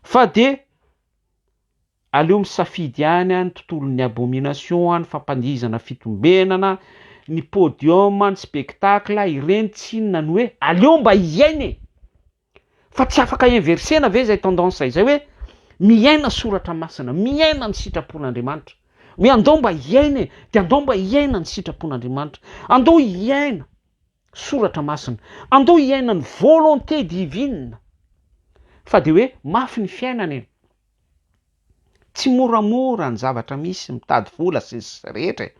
Speaker 1: Fa de aleo misafidy ihany ny tontolon'ny abomination, ny fampandihizana fitombenana, ny podium, ny spectacle, ireny tsy inona ny hoe aleo mba hiaine. Fa tsy afaka inversena ve zay tendance izay hoe miaina soratra masina, miaina ny sitrapon'Andriamanitra. Hoe andao mba hiaine, dia andao mba hiaina ny sitrapon'Andriamanitra. Andao hiaina soratra masina, andao hiaina ny volonté divine. Fa de hoe mafy ny fiainana eny. Tsy moramora ny zavatra misy, mitady vola sy rehetra.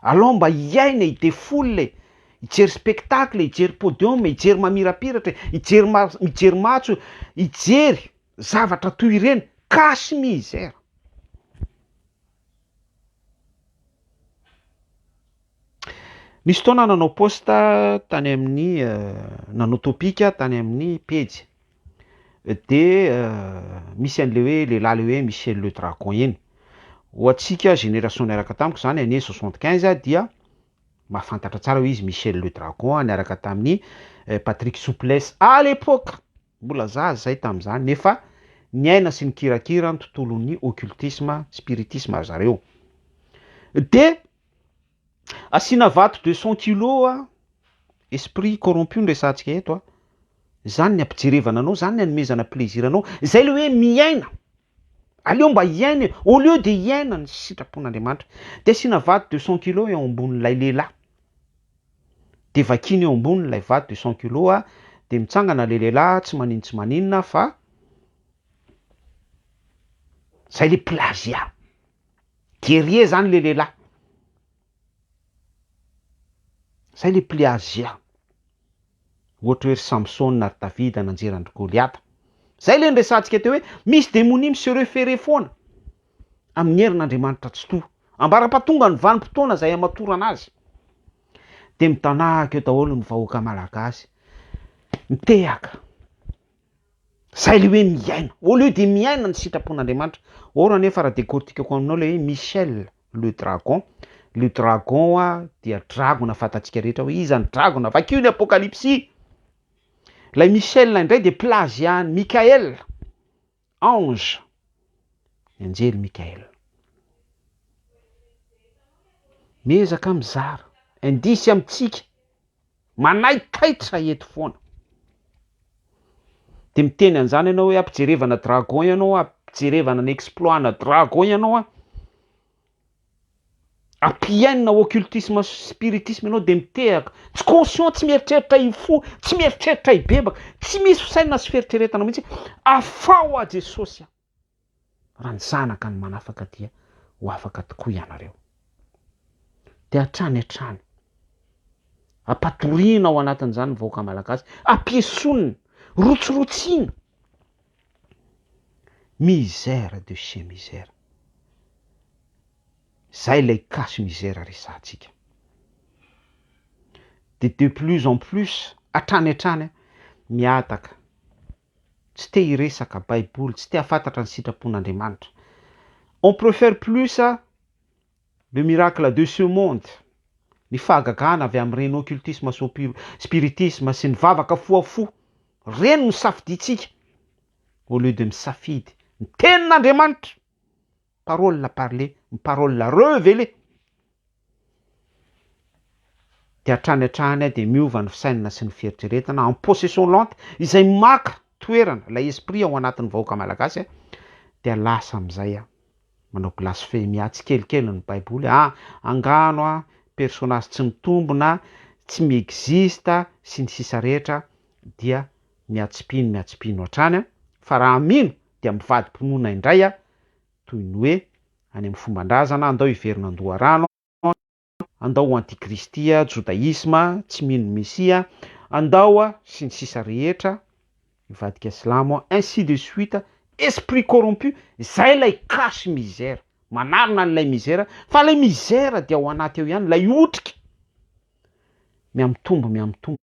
Speaker 1: Alao mba hiaina, hidefoly, hijery spectacle, hijery podium, hijery mamirapiratra, hijery matso, hijery zavatra toy ireny, kasy misère. Nisy fotoana nanao posta tany amin'ny nanao topika tany amin'ny pejy. Misy an'le hoe lehilahy le hoe Michel Le Dragon eny. Ho antsika génération niaraka tamiko zany année 75 dia mahafantatra tsara hoe izy Michel Le Dragon niaraka tamin'ny Patrick Souplesse à l'époque. mbola zaza zay tamin'izany nefa ny aina sy ny kirakira ny tontolon'ny occultisme spiritisme zareo. De asiana vato 200 kilo esprit corrompu nresantsika eto zany ny ampijerevana anao, zany ny anomezana plaisir anao, zay le hoe miaina aleo mba hiaina au lieu de hiaina ny sitrapon'Andriamanitra. De asiana vato 200 kilo eo ambonin'ilay lehilahy, de vakiny eo ambonin'ilay vato 200 kilo de mitsangana le lehilahy tsy maninona fa zay le plagiat. Guerrier zany le lehilahy, zay le plagiat. Ohatra hoe Samson ary Davida nanjerandry Goliata. Zay le nresantsika teo hoe misy démonie se référé foana amin'ny herin'Andriamanitra tsy to, ambara-patonga ny vanim-potoana zay amatorana azy. De mitanahaka eo daholo ny vahoaka malagasy mitehaka. Zay le hoe miaina au lieu de miaina ny sitrapon'Andriamanitra. Ora nefa raha décortiqueko aminao le hoe Michel le dragon. Le dragon dia dragona fatatsika rehetra hoe iza ny dragona vakio ny apokalypsy. Lay Michel indray de plagiat Michael, ange, anjely Michael. Mezaka mizara indisy amitsika manaitaitra eto foana. De miteny an'izany ianao hoe ampijerevana dragon ianao, ampijerevana ny exploit-na dragon ianao ampiainina occultisme spiritisme ianao de mitehaka. Tsy conscient, tsy mieritreritra ifo, tsy mieritreritra ibebaka, tsy misy fisainana sy fieritreretana mihitsy. Afao a Jesosy raha ny zanaka ny manafaka dia ho afaka tokoa ianareo. De hatrany ampatoriana ao anatin'izany vahoaka malagasy, ampiesonina, rotsorotsiana. Misère de chez misère. Zay lay cache-misère resantsika. De plus en plus hatrany miataka, tsy te hiresaka baiboly, tsy te hafantatra ny sitrapon'Andriamanitra. On préfère plus le miracle de ce monde, ny fahagagana avy amin'ireny occultisme spiritisme sy ny vavaka foafo, reny no safiditsika au lieu de misafidy ny tenin'Andriamanitra, parole parlée, parole révélée. De hatrany de miova ny fisainana sy ny fieritreretana en possession lente izay maka toerana lay esprit ao anatin'ny vahoaka malagasy de lasa am'izay manao blasphème tsy kelikely ny baiboly. Angano personnage tsy mitombona, tsy miexista sy ny sisa rehetra dia miatsipino hatrany fa raha amino dia mivadi-ponona indray toy ny hoe any amin'ny fomban-drazana andao hiverina andoharano, andao antikristia, judaïsme, tsy mino mesia, andao sy ny sisa rehetra mivadika silamo, ainsi de suite. Esprit corrompu, zay lay cache-misère, manarona n'lay misère, fa lay misère dia ao anaty eo ihany, lay otrika miamitombo.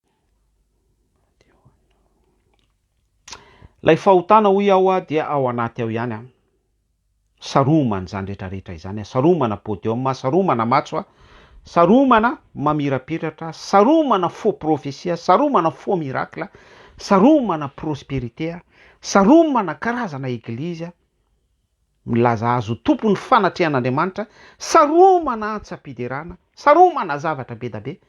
Speaker 1: Lay fahotana hoy ao dia ao anaty ao ihany. Saromana zany rehetrarehetra izany, saromana podium, saromana matso, saromana mamirapiratra, saromana faux prophétie, saromana faux miracle, saromana prospérité, saromana karazana église milaza azo tompony fanatrehan'Andriamanitra, saromana antsapiderana, saromana zavatra be da be.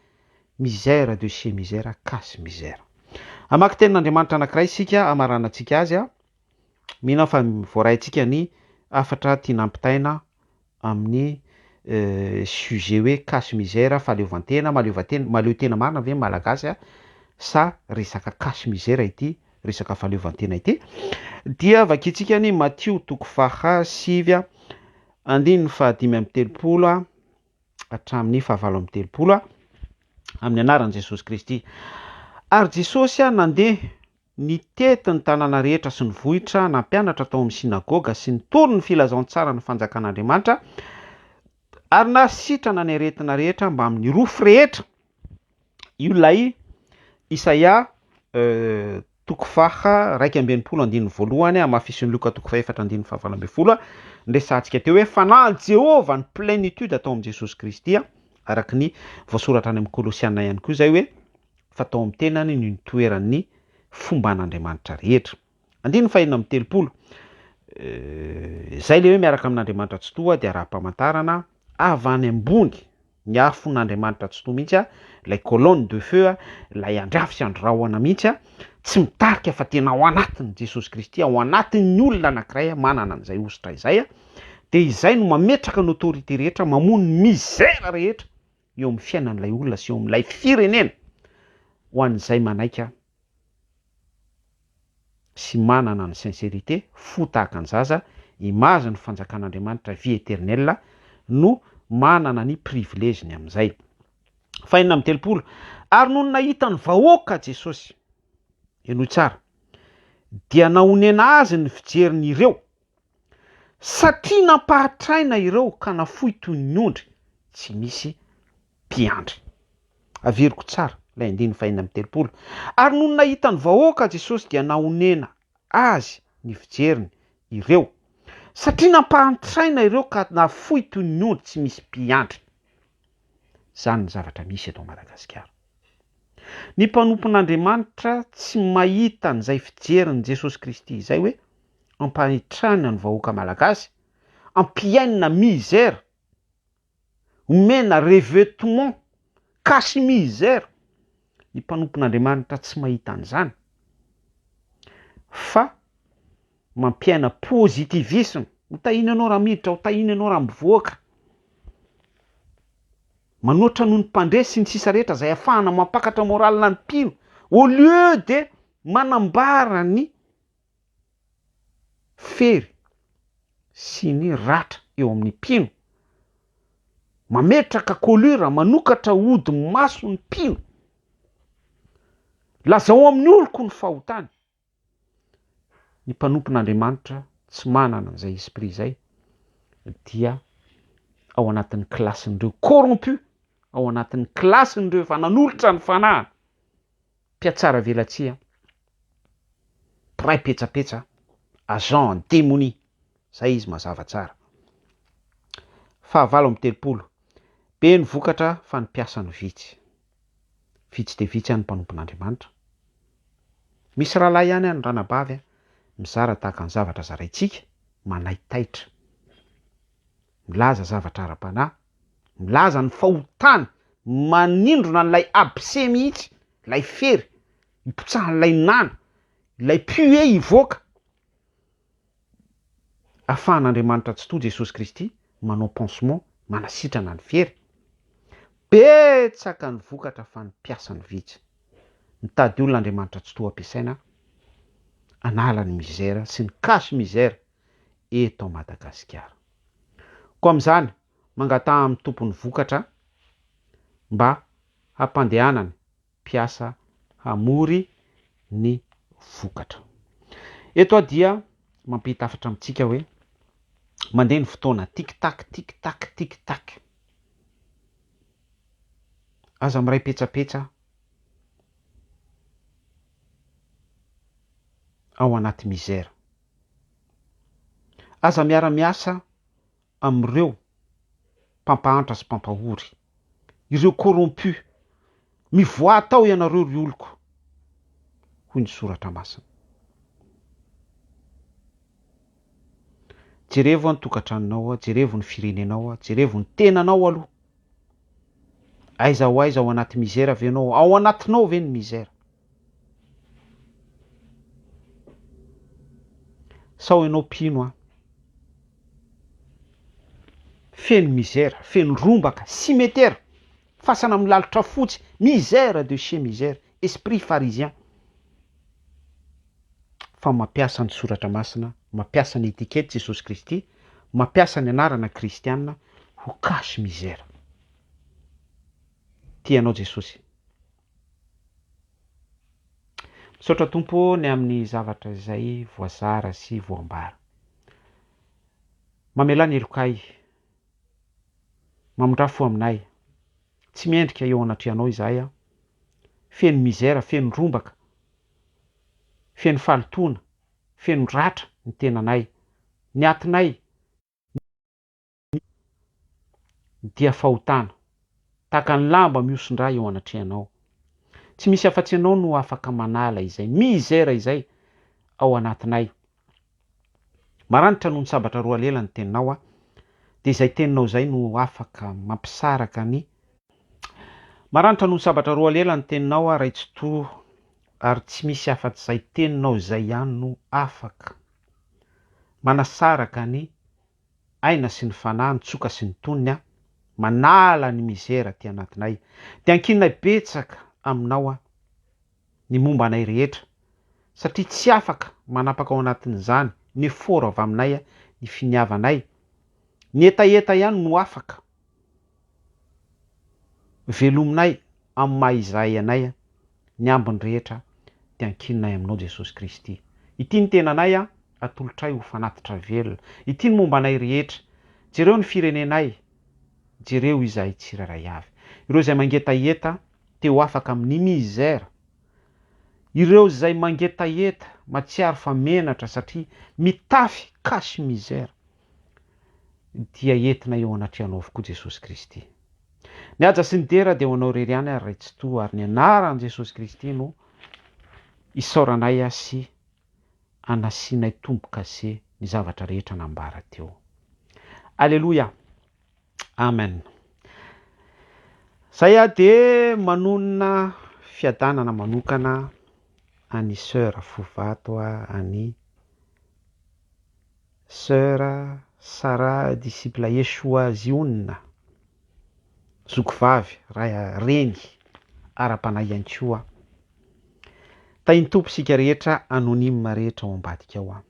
Speaker 1: Misère de chez misère, cache-misère. Amaky tenin'Andriamanitra anankiray isika amaranantsika azy mino fa voaraintsika ny afatra tinampitaina amin'ny sujet hoe cache-misère, fahaleovantena, mahaleotena marina ve malagasy sa resaka cache-misère ity, resaka fahaleovantena ity. Dia vakitsika ny Matthieu 7:5 hatramin'ny 7:70 amin'ny anaran'i Jesosy Kristy. Ary Jesosy nandeha nitety ny tanàna rehetra sy ny vohitra, nampianatra tao amin'ny sinagoga sy nitory ny filazantsara ny fanjakan'Andriamanitra, ary nasitrana ny aretina rehetra mba amin'ny rofo rehetra. Io lay Isaia 2:1 amafisin'ny Loka 2:4-5 nresantsika teo hoe fanahy Jehova ny plénitude atao amin'ny Jesosy Kristy, araky ny voasoratra any amin'ny Kolosiana ihany koa zay hoe fatao amin'ny tenany ny toeran'ny fomba an'Andriamanitra rehetra. Andiny fahenina amby telopolo. Zay le hoe miaraka amin'Andriamanitra tsy toa dia raha-pamantarana avy any ambony ny afon'Andriamanitra tsy toa mihitsy ilay colonne de feu ilay andrafy sy andrahoana mihitsy tsy mitarika fa tena ao anatin'ny Jesosy Kristy, ao anatin'ny olona anankiray manana an'izay ositra izay dia izay no mametraka ny autorité rehetra, mamono ny mizera rehetra eo amin'ny fiainan'ilay olona sy eo amin'ilay firenena ho an'izay manaika sy manana ny sincérité fo tahaka ny zaza imazy ny fanjakan'Andriamanitra vie éternelle no manana ny privilège-ny amin'izay. Fahenina amby telopolo. Ary noho nahita ny vahoaka Jesosy enoy tsara dia nahonena azy ny fijerin'ireo satria nampahatraina ireo ka nafoy toy ny ondry tsy misy mpiandry. Averiko tsara ilay andiny fahenina amby telopolo. Ary noho nahita ny vahoaka Jesosy dia nahonena azy ny fijeriny ireo satria nampahatraina ireo ka nafoy toy ny ondry tsy misy mpiandry. Zany ny zavatra misy eto Madagasikara. Ny mpanompon'Andriamanitra tsy mahita an'izay fijeriny Jesosy Kristy izay hoe ampahitrana ny vahoaka malagasy, ampiainina misère, omena revêtement kasy misère. Ny mpanompon'Andriamanitra tsy mahita an'izany fa mampiaina positivisme. Hotahina ianao raha miditra, hotahina ianao raha mivoaka. Manoatra noho ny mpandresy sy ny sisa rehetra izay ahafahana mampakatra moralina ny mpino au lieu de manambara ny fery sy ny ratra eo amin'ny mpino, mametraka colure, manokatra ody maso ny mpino, lazao amin'ny oloko ny fahotany. Ny mpanompon'Andriamanitra tsy manana an'izay esprit izay dia ao anatin'ny klasin'ireo corrompu, ao anatin'ny klasin'ireo efa nanolotra ny fanahy, mpiatsara velatsia, mpiray petsapetsa, agent démonie. Zay izy mazava tsara. Fahavalo amby telopolo. Be ny vokatra fa ny piasany vitsy. Vitsy de vitsy any mpanompon'Andriamanitra. Misy rahalahy ihany any ranabavy mizara tahaka ny zavatra zaraitsika, manaitaitra, milaza zavatra ara-panahy, milaza ny fahotany, manindrona n'ilay abse mihitsy, ilay fery, ipotsahan'ilay nana, ilay pué ivoaka. Ahafahan'Andriamanitra tsy toa Jesosy Kristy manao pansement, manasitrana ny fery. Betsaka ny vokatra fa ny piasany vitsy. Mitady olon'Andriamanitra tsy toa ampiasaina anala ny misère sy ny kasy misère eto Madagasikara. Koa amin'izany mangataha amin'ny tompony vokatra mba hampandehanany piasa hamory ny vokatra. Eto dia mampita hafatra amintsika hoe mandeha ny fotoana tic-tac tic-tac tic-tac. Aza miray petsapetsa ao anaty misère. Aza miara-miasa amin'ireo mpampahantra sy mpampahory, ireo corrompu. Mivoa tao ianareo ry oloko, hoy ny soratra masina. Jerevo ny tokantranonao, jerevo ny firenenao, jerevo ny tenanao aloha. Aiza ho aiza ao anaty misère ve ianao, ao anatinao ve ny misère? Sao ianao mpino feno misère, feno rombaka, cimetière, fasana amin'ny lalitra fotsy, misère de chez misère, esprit pharisien. Fa mampiasa ny soratra masina, mampiasa ny etikety Jesosy Kristy, mampiasa ny anarana kristianina ho kasy misère. Tianao Jesosy. Misaotra Tompo ny amin'ny zavatra izay voazara sy voambara. Mamela ny elokay, mamondrafo aminay, tsy miendrika eo anatrehanao izahay, feno misère, feno rombaka, feno falitona, feno ratra ny tenanay, ny atinay dia fahotana, tahaka ny lamba miosondray eo anatrehanao. Tsy misy afa-tsy anao no afaka manala izay mizera izay ao anatinay. Maranitra noho ny sabatra roa lela ny teninao dia izay teninao izay no afaka mampisaraka ny maranitra noho ny sabatra roa lela ny teninao ray tsy to ary tsy misy afa-tsy teninao izay ihany no afaka manasaraka ny aina sy ny fanahy, ny tsoka sy ny tonony manala ny mizera ty anatinay. Dia ankinay betsaka aminao ny momba anay rehetra satria tsy afaka manapaka ao anatin'izany ny fôro avy aminay ny finiavanay. Ny etaeta ihany no afaka velominay amin'ny maha izay anay ny ambiny rehetra dia ankinay aminao Jesosy Kristy. Ity ny tenanay atolotray ho fanatitra velona. Ity ny momba anay rehetra. Jereo ny firenenay, jereo izay tsiraray avy. Ireo izay mangetaeta teo afaka amin'ny mizera. Ireo izay mangetaeta matsiaro fa menatra satria mitafy kasy mizera dia entina eo anatrehanao avokoa Jesosy Kristy. Ny aja sy ny dera dia ho anao reriany ary tsy to ary ny anaran'i Jesosy Kristy no isaoranay sy anasianay tombo-kase ny zavatra rehetra nambara teo. Alleluia. Amen. Zay dia manonona fiadanana manokana any sœur Fovato any sœur Sara disciple Yeshua Zionna zokovavy reny ara-panahy Antioa. Tainy tompo sika rehetra anonima rehetra ao ambadika ao.